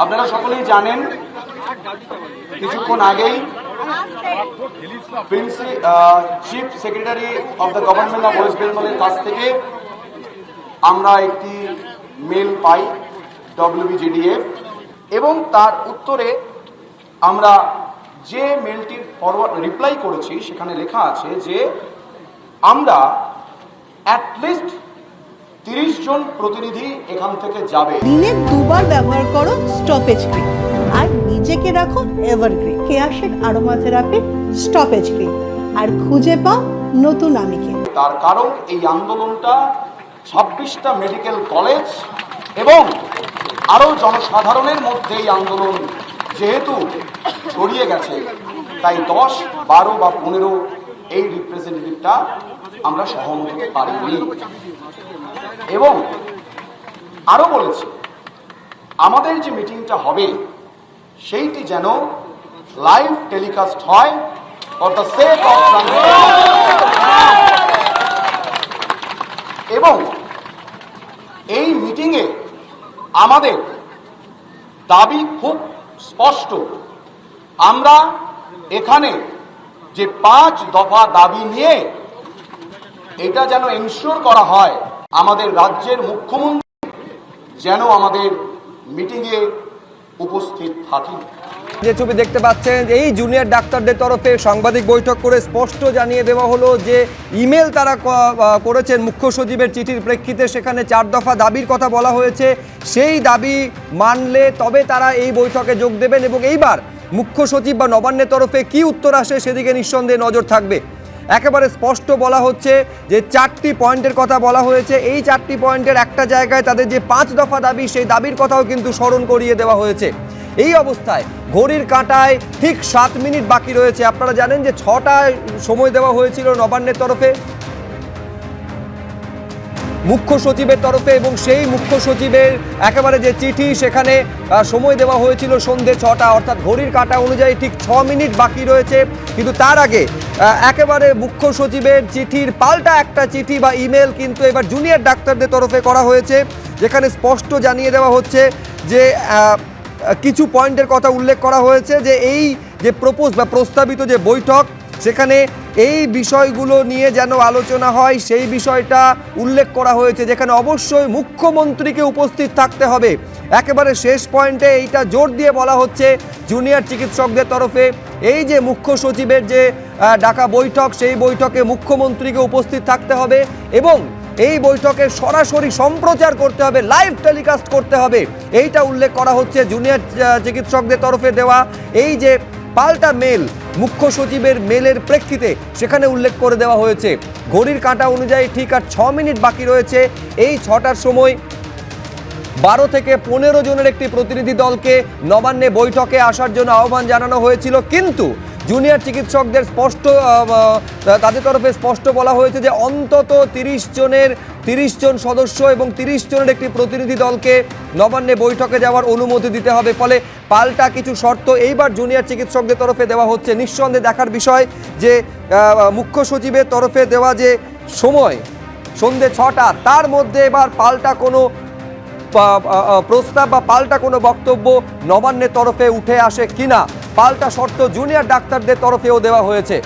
আপনারা সকলেই জানেন কিছুক্ষণ আগেই chief secretary of the government of West বেঙ্গলের কাছ থেকে আমরা একটি মেল পাই WBJDF এবং তার উত্তরে আমরা যে মেলটির ফরওয়ার্ড রিপ্লাই করেছি সেখানে লেখা আছে যে আমরা অ্যাটলিস্ট 30 জন প্রতিনিধি এখান থেকে যাবে। দিনে দুবার ব্যবহার করো স্টপেজ ক্রিম আর নিজেকে রাখো evergreen Keya Seth aroma therapy stoppage cream আর খুঁজে পাও নতুন আমিকে। তার কারণ এই আন্দোলনটা 26টা মেডিকেল কলেজ এবং আরও জনসাধারণের মধ্যে এই আন্দোলন যেহেতু ছড়িয়ে গেছে তাই 10, 12 বা 15 এই রিপ্রেজেন্টেটিভটা আমরা সহমত হতে পারিনি এবং আরো বলেছি আমাদের যে মিটিংটা হবে সেইটি যেন লাইভ টেলিকাস্ট হয় ফর দ্য সেক অফ এবং এই মিটিংয়ে আমাদের দাবি খুব স্পষ্ট। আমরা এখানে যে 5 দফা দাবি নিয়ে এটা যেন এনশিওর করা হয় আমাদের রাজ্যের মুখ্যমন্ত্রী যেন আমাদের মিটিংয়ে উপস্থিত থাকেন। যে ছবি দেখতে পাচ্ছেন এই জুনিয়র ডাক্তারদের তরফে সাংবাদিক বৈঠক করে স্পষ্ট জানিয়ে দেওয়া হলো যে ইমেল তারা করেছেন মুখ্য সচিবের চিঠির প্রেক্ষিতে, সেখানে 4 দফা দাবির কথা বলা হয়েছে। সেই দাবি মানলে তবে তারা এই বৈঠকে যোগ দেবেন এবং এইবার মুখ্য সচিব বা নবান্নের তরফে কি উত্তর আসে সেদিকে নিঃসন্দেহে নজর থাকবে। একেবারে স্পষ্ট বলা হচ্ছে যে 4টি পয়েন্টের কথা বলা হয়েছে। এই 4টি পয়েন্টের একটা জায়গায় তাদের যে 5 দফা দাবি সেই দাবির কথাও কিন্তু স্মরণ করিয়ে দেওয়া হয়েছে। এই অবস্থায় ঘড়ির কাঁটায় ঠিক 7 মিনিট বাকি রয়েছে। আপনারা জানেন যে 6টায় সময় দেওয়া হয়েছিল নবান্নের তরফে মুখ্য সচিবের তরফে এবং সেই মুখ্য সচিবের একেবারে যে চিঠি সেখানে সময় দেওয়া হয়েছিল সন্ধ্যে 6টা, অর্থাৎ ঘড়ির কাঁটা অনুযায়ী ঠিক 6 মিনিট বাকি রয়েছে। কিন্তু তার আগে একেবারে মুখ্য সচিবের চিঠির পাল্টা একটা চিঠি বা ইমেল কিন্তু এবার জুনিয়র ডাক্তারদের তরফে করা হয়েছে, যেখানে স্পষ্ট জানিয়ে দেওয়া হচ্ছে যে কিছু পয়েন্টের কথা উল্লেখ করা হয়েছে যে এই যে প্রস্তাবিত যে বৈঠক সেখানে এই বিষয়গুলো নিয়ে যেন আলোচনা হয় সেই বিষয়টা উল্লেখ করা হয়েছে, যেখানে অবশ্যই মুখ্যমন্ত্রীকে উপস্থিত থাকতে হবে। একেবারে শেষ পয়েন্টে এইটা জোর দিয়ে বলা হচ্ছে জুনিয়র চিকিৎসকদের তরফে এই যে মুখ্য সচিবের যে ডাকা বৈঠক সেই বৈঠকে মুখ্যমন্ত্রীকে উপস্থিত থাকতে হবে এবং এই বৈঠকে সরাসরি সম্প্রচার করতে হবে, লাইভ টেলিকাস্ট করতে হবে। এইটা উল্লেখ করা হচ্ছে জুনিয়র চিকিৎসকদের তরফে দেওয়া এই যে পাল্টা মেল মুখ্য সচিবের মেলের প্রেক্ষিতে সেখানে উল্লেখ করে দেওয়া হয়েছে। ঘড়ির কাঁটা অনুযায়ী ঠিক আর 6 মিনিট বাকি রয়েছে। এই 6টার সময় 12 থেকে 15 জনের একটি প্রতিনিধি দলকে নবান্নে বৈঠকে আসার জন্য আহ্বান জানানো হয়েছিল, কিন্তু জুনিয়র চিকিৎসকদের তাদের তরফে স্পষ্ট বলা হয়েছে যে অন্তত 30 জন সদস্য এবং 30 জনের একটি প্রতিনিধি দলকে নবান্নে বৈঠকে যাওয়ার অনুমতি দিতে হবে। ফলে পাল্টা কিছু শর্ত এইবার জুনিয়র চিকিৎসকদের তরফে দেওয়া হচ্ছে। নিঃসন্দেহে দেখার বিষয় যে মুখ্য সচিবের তরফে দেওয়া যে সময় সন্ধ্যে 6টা তার মধ্যে এবার পাল্টা কোনো প্রস্তাব বা পাল্টা কোনো বক্তব্য নবান্নের তরফে উঠে আসে কিনা, পাল্টা শর্ত জুনিয়র ডাক্তারদের তরফেও দেওয়া হয়েছে।